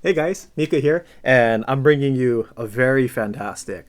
Hey guys, Mika here, and I'm bringing you a very fantastic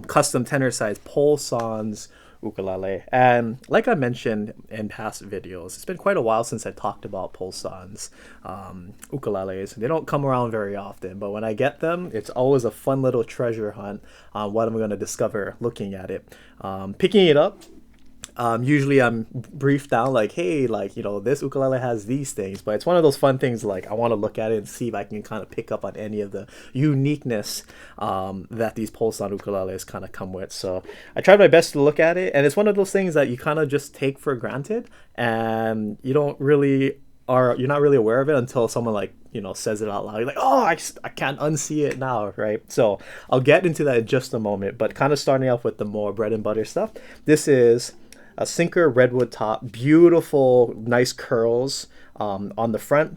custom tenor size pole sans ukulele. And like I mentioned in past videos, it's been quite a while since I talked about pole sans ukuleles. They don't come around very often, but when I get them, it's always a fun little treasure hunt on what I'm going to discover looking at it. Picking it up, usually I'm briefed down like, hey, like, this ukulele has these things, but it's one of those fun things like I want to look at it and see if I can kind of pick up on any of the uniqueness that these pulse-on ukuleles kind of come with. So I tried my best to look at it, and it's one of those things that you kind of just take for granted, and you're not really aware of it until someone like says it out loud. You're like, oh, I can't unsee it now, right? So I'll get into that in just a moment, but kind of starting off with the more bread and butter stuff. This is a sinker redwood top, beautiful, nice curls on the front.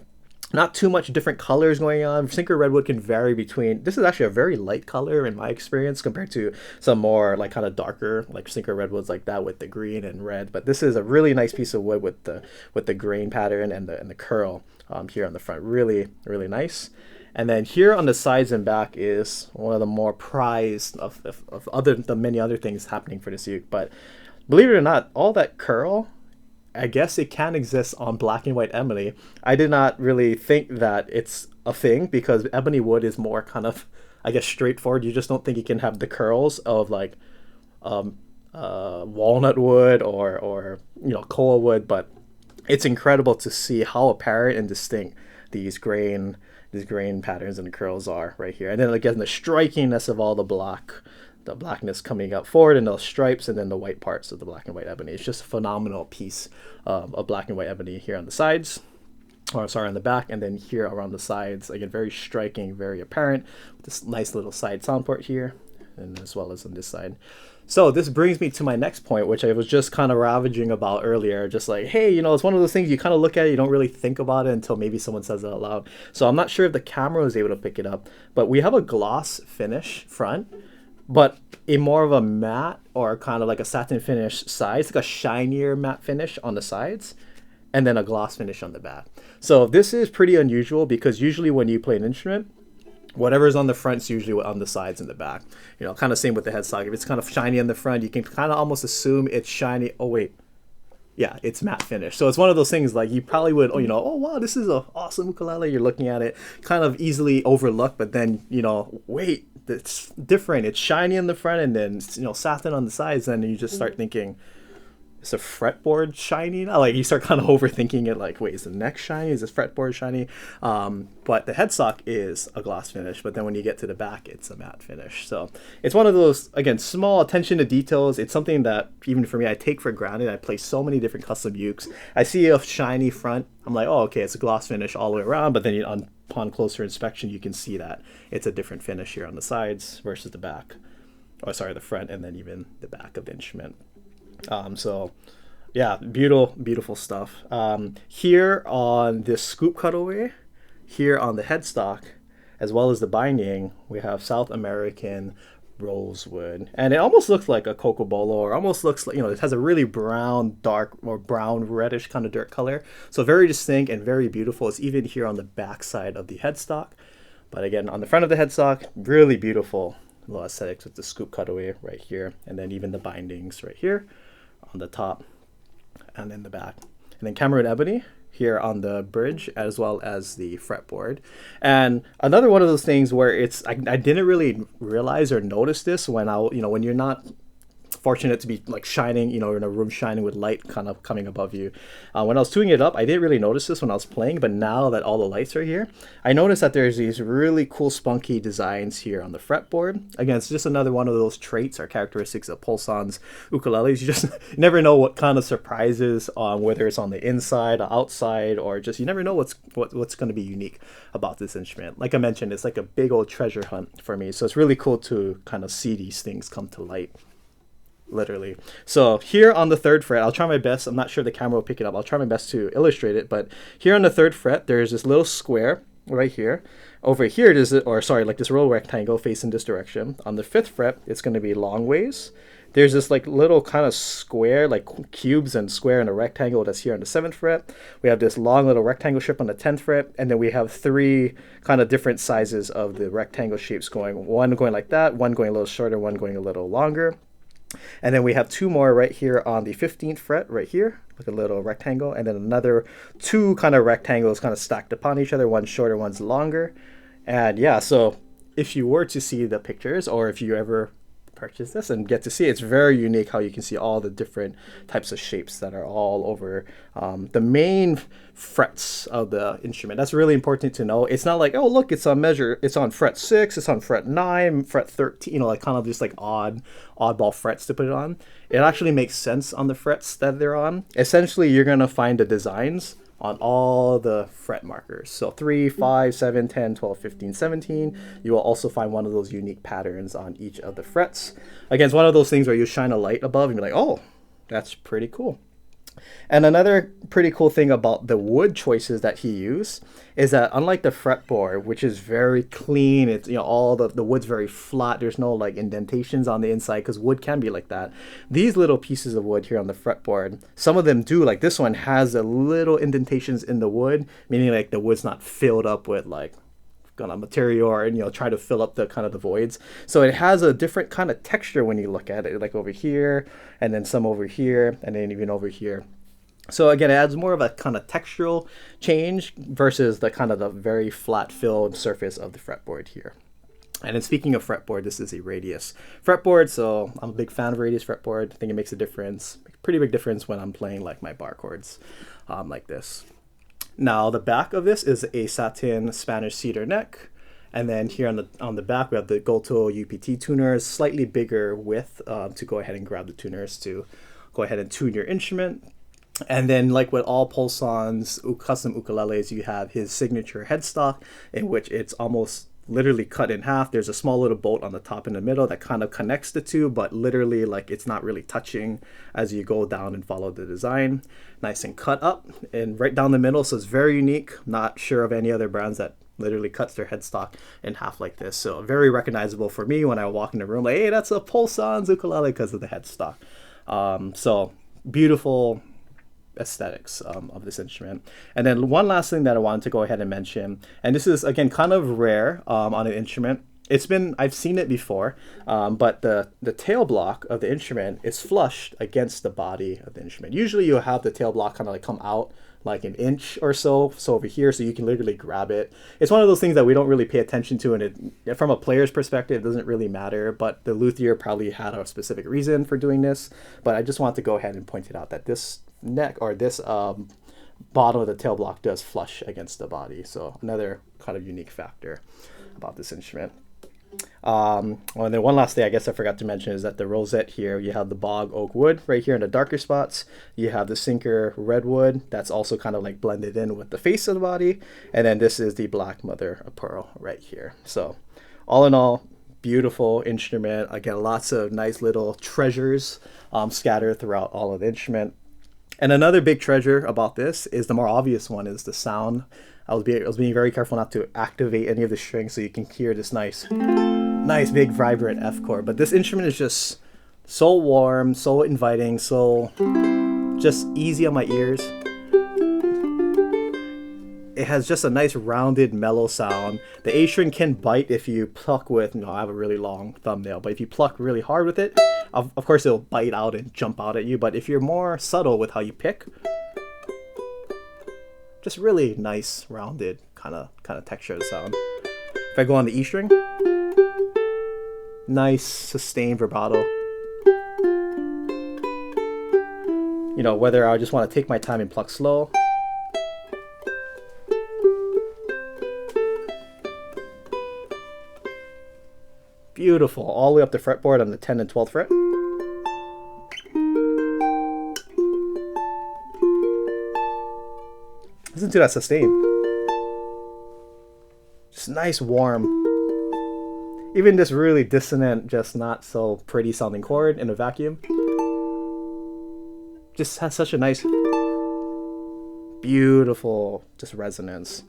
Not too much different colors going on. Sinker redwood can vary between. This is actually a very light color in my experience compared to some more like kind of darker like sinker redwoods like that with the green and red. But this is a really nice piece of wood with the grain pattern and the curl here on the front. Really really nice. And then here on the sides and back is one of the more prized of the many other things happening for this uke. But believe it or not, all that curl, I guess it can exist on black and white ebony. I did not really think that it's a thing because ebony wood is more kind of, I guess, straightforward. You just don't think you can have the curls of like walnut wood or koa wood, but it's incredible to see how apparent and distinct these grain patterns and the curls are right here. And then again, the strikingness of all the blackness coming up forward and those stripes and then the white parts of the black and white ebony. It's just a phenomenal piece of black and white ebony here on the sides, or sorry, on the back, and then here around the sides. Again, very striking, very apparent, with this nice little side sound port here, and as well as on this side. So this brings me to my next point, which I was just kind of ravaging about earlier. Just like, hey, it's one of those things you kind of look at it, you don't really think about it until maybe someone says it out loud. So I'm not sure if the camera was able to pick it up, but we have a gloss finish front, but in more of a matte or kind of like a satin finish side. It's like a shinier matte finish on the sides and then a gloss finish on the back. So this is pretty unusual because usually when you play an instrument, whatever's on the front is usually on the sides and the back. Kind of same with the headstock. If it's kind of shiny on the front, you can kind of almost assume it's shiny. Oh, wait. Yeah, it's matte finish. So it's one of those things like you probably would, oh wow, this is an awesome ukulele. You're looking at it, kind of easily overlooked, but then, wait, it's different. It's shiny in the front and then, satin on the sides. And you just start thinking, is the fretboard shiny now? Like you start kind of overthinking it like, wait, is the neck shiny? Is this fretboard shiny? But the headstock is a gloss finish, but then when you get to the back, it's a matte finish. So it's one of those, again, small attention to details. It's something that even for me, I take for granted. I play so many different custom ukes. I see a shiny front. I'm like, oh, okay, it's a gloss finish all the way around. But then upon closer inspection, you can see that it's a different finish here on the sides versus the back. Oh, sorry, the front and then even the back of the instrument. So yeah, beautiful stuff. Here on this scoop cutaway, here on the headstock, as well as the binding, we have South American rosewood, and it almost looks like a cocobolo, or almost looks like, it has a really dark or brown reddish kind of dirt color. So very distinct and very beautiful. It's even here on the back side of the headstock, but again, on the front of the headstock, really beautiful little aesthetics with the scoop cutaway right here, and then even the bindings right here on the top and in the back, and then Cameroon ebony here on the bridge as well as the fretboard. And another one of those things where I didn't really realize or notice this when when you're not fortunate to be like shining, in a room shining with light kind of coming above you. When I was tuning it up, I didn't really notice this when I was playing, but now that all the lights are here, I noticed that there's these really cool spunky designs here on the fretboard. Again, it's just another one of those traits or characteristics of pulsans ukuleles. You just never know what kind of surprises, whether it's on the inside or outside, or just you never know what's going to be unique about this instrument. Like I mentioned, it's like a big old treasure hunt for me. So it's really cool to kind of see these things come to light. Literally. So here on the third fret, I'll try my best. I'm not sure the camera will pick it up. I'll try my best to illustrate it. But here on the third fret, there's this little square right here. Over here, like this little rectangle facing this direction. On the fifth fret, it's going to be long ways. there's this like little kind of square, like cubes and square and a rectangle that's here on the 7th fret. We have this long little rectangle strip on the 10th fret, and then we have three kind of different sizes of the rectangle shapes going, one going like that, one going a little shorter, one going a little longer. And then we have two more right here on the 15th fret right here, like a little rectangle, and then another two kind of rectangles kind of stacked upon each other, one's shorter, one's longer. And yeah, so if you were to see the pictures, or if you ever purchase this and get to see it, it's very unique how you can see all the different types of shapes that are all over the main frets of the instrument. That's really important to know. It's not like, oh look, it's on measure, it's on fret 6, it's on fret 9, fret 13, you know, like kind of just like oddball frets to put it on. It actually makes sense on the frets that they're on. Essentially, you're going to find the designs on all the fret markers. So 3, 5, 7, 10, 12, 15, 17. You will also find one of those unique patterns on each of the frets. Again, it's one of those things where you shine a light above and you're like, oh, that's pretty cool. And another pretty cool thing about the wood choices that he used is that unlike the fretboard, which is very clean, it's, you know, all the wood's very flat, there's no like indentations on the inside, because wood can be like that. These little pieces of wood here on the fretboard, some of them do, like this one has a little indentations in the wood, meaning like the wood's not filled up with like gonna material or, you know, try to fill up the kind of the voids. So it has a different kind of texture when you look at it, like over here, and then some over here, and then even over here. So again, it adds more of a kind of textural change versus the kind of the very flat filled surface of the fretboard here. And then speaking of fretboard, this is a radius fretboard, so I'm a big fan of radius fretboard. I think it makes a difference, pretty big difference when I'm playing like my bar chords like this. Now the back of this is a satin Spanish cedar neck, and then here on the back we have the Goto UPT tuners, slightly bigger width to go ahead and grab the tuners to go ahead and tune your instrument. And then, like with all Pulson's custom ukuleles, you have his signature headstock, in which it's almost literally cut in half. There's a small little bolt on the top and the middle that kind of connects the two, but literally like it's not really touching as you go down and follow the design. Nice and cut up and right down the middle, so it's very unique. Not sure of any other brands that literally cuts their headstock in half like this. So very recognizable for me when I walk in the room, like, hey, that's a Pulson's ukulele because of the headstock. So beautiful aesthetics of this instrument. And then one last thing that I wanted to go ahead and mention, and this is again kind of rare on an instrument. I've seen it before, but the tail block of the instrument is flushed against the body of the instrument. Usually you'll have the tail block kind of like come out like an inch or so over here, so you can literally grab it. It's one of those things that we don't really pay attention to, and from a player's perspective, it doesn't really matter, but the luthier probably had a specific reason for doing this. But I just want to go ahead and point it out that this neck, or this bottom of the tail block, does flush against the body. So another kind of unique factor about this instrument. Well, and then one last thing I guess I forgot to mention is that the rosette here, you have the bog oak wood right here in the darker spots. You have the sinker redwood that's also kind of like blended in with the face of the body. And then this is the black mother of pearl right here. So all in all, beautiful instrument. Again, lots of nice little treasures scattered throughout all of the instrument. And another big treasure about this is the more obvious one, is the sound. I was being very careful not to activate any of the strings, so you can hear this nice big vibrant F chord. But this instrument is just so warm, so inviting, so just easy on my ears. It has just a nice rounded mellow sound. The A string can bite if you pluck with, I have a really long thumbnail, but if you pluck really hard with it, of course it'll bite out and jump out at you. But if you're more subtle with how you pick, just really nice rounded kind of texture of the sound. If I go on the E string, nice sustained vibrato. Whether I just want to take my time and pluck slow, beautiful, all the way up the fretboard on the 10th and 12th fret. Listen to that sustain. Just nice, warm. Even this really dissonant, just not so pretty sounding chord in a vacuum, just has such a nice, beautiful, just resonance.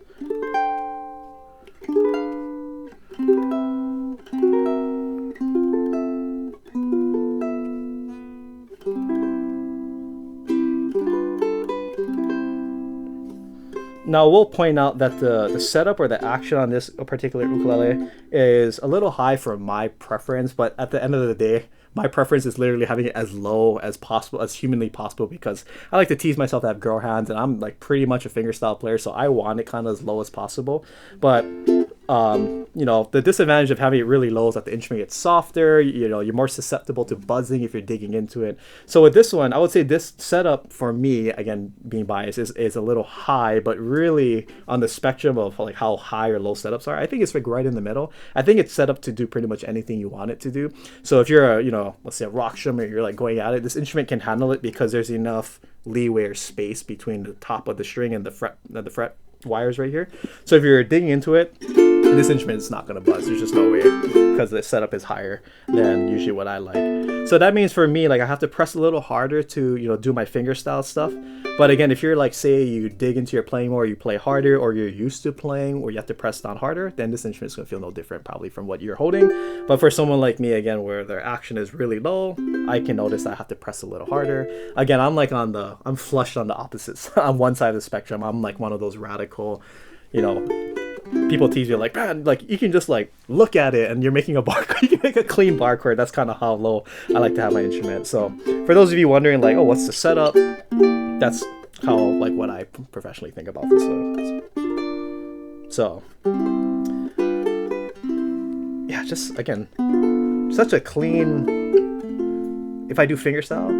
Now, we'll point out that the setup or the action on this particular ukulele is a little high for my preference, but at the end of the day, my preference is literally having it as low as possible, as humanly possible, because I like to tease myself to have girl hands, and I'm like pretty much a fingerstyle player, so I want it kind of as low as possible. But you know, the disadvantage of having it really low is that the instrument gets softer. You know, you're more susceptible to buzzing if you're digging into it. So with this one, I would say this setup for me, again, being biased, is a little high, but really on the spectrum of like how high or low setups are, I think it's like right in the middle. I think it's set up to do pretty much anything you want it to do. So if you're a, you know, let's say a rock strum, or you're like going at it, this instrument can handle it because there's enough leeway or space between the top of the string and the fret wires right here. So if you're digging into it, this instrument is not going to buzz. There's just no way, because the setup is higher than usually what I like. So that means for me, like, I have to press a little harder to, you know, do my fingerstyle stuff. But again, if you're like, say you dig into your playing more, you play harder, or you're used to playing where you have to press down harder, then this instrument is going to feel no different probably from what you're holding. But for someone like me, again, where their action is really low, I can notice I have to press a little harder. Again, I'm like I'm flushed on the opposites. On one side of the spectrum, I'm like one of those radical, you know, people tease you like, man, like you can just like look at it and you're making a bar chord. You can make a clean bar chord. That's kind of how low I like to have my instrument. So for those of you wondering like, oh, what's the setup? That's how, like, what I professionally think about this. So yeah, just again, such a clean, if I do fingerstyle,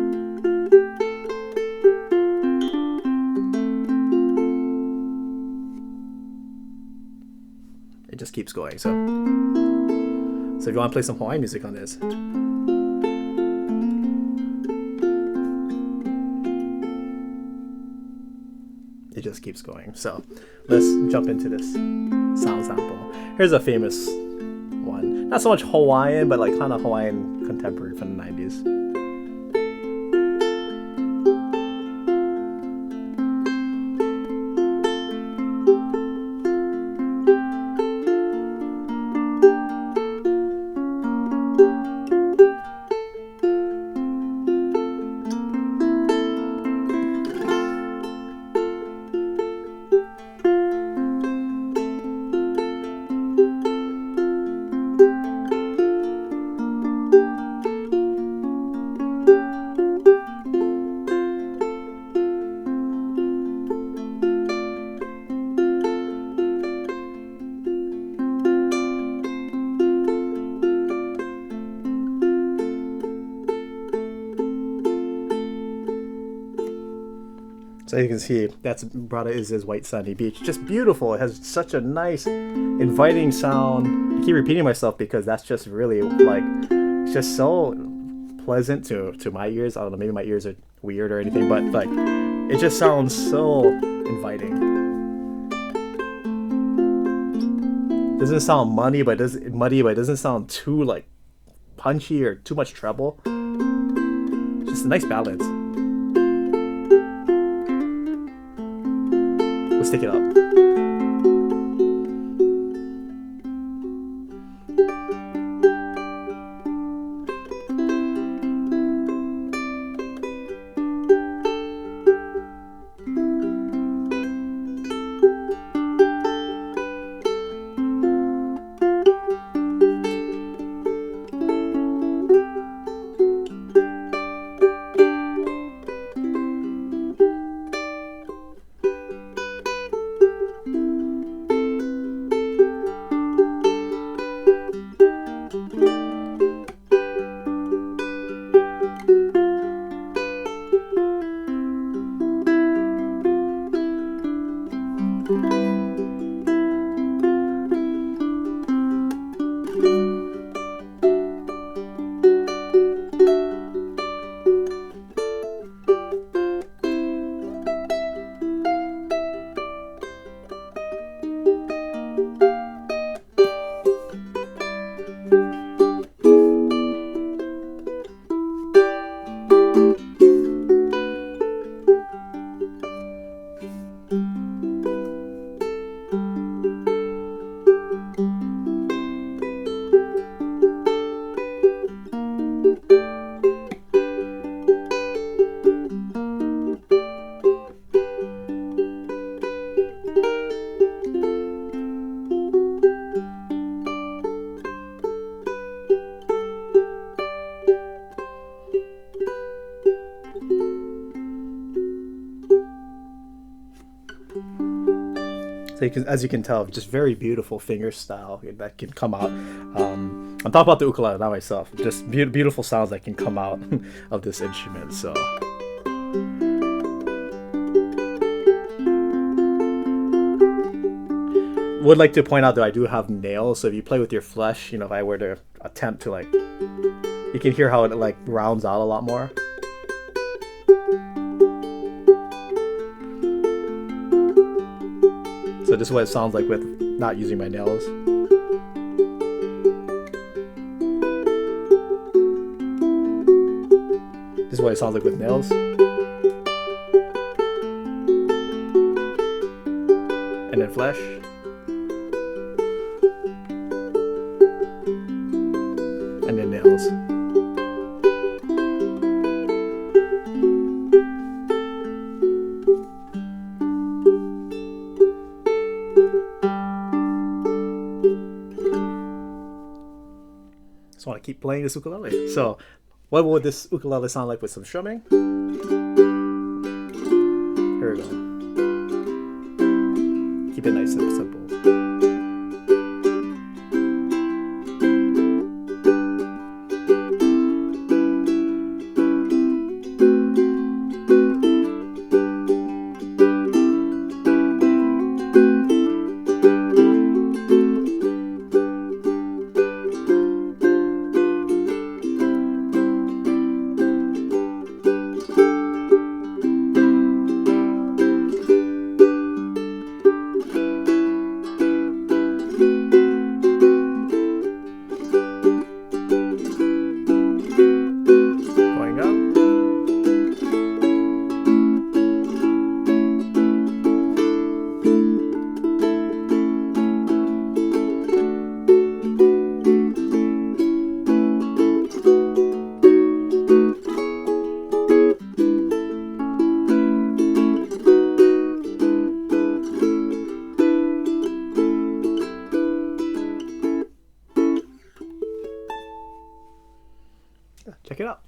it just keeps going. So if you want to play some Hawaiian music on this, it just keeps going. So let's jump into this sound sample. Here's a famous one. Not so much Hawaiian, but like kind of Hawaiian contemporary from the 90s. So you can see that's Brada is his White Sandy Beach. Just beautiful. It has such a nice, inviting sound. I keep repeating myself because that's just really like, it's just so pleasant to my ears. I don't know, maybe my ears are weird or anything, but like, it just sounds so inviting. Doesn't sound muddy, but it doesn't sound too like punchy or too much treble. Just a nice balance. Let's take it up. So you can, as you can tell, just very beautiful finger style that can come out. I'm talking about the ukulele, not myself. Just beautiful sounds that can come out of this instrument. So. Would like to point out that I do have nails, so if you play with your flesh, if I were to attempt to you can hear how it rounds out a lot more. So this is what it sounds like with not using my nails. This is what it sounds like with nails. And then flesh. And then nails. Just want to keep playing this ukulele. So, what would this ukulele sound like with some strumming? Here we go. Keep it nice and simple. Check it out.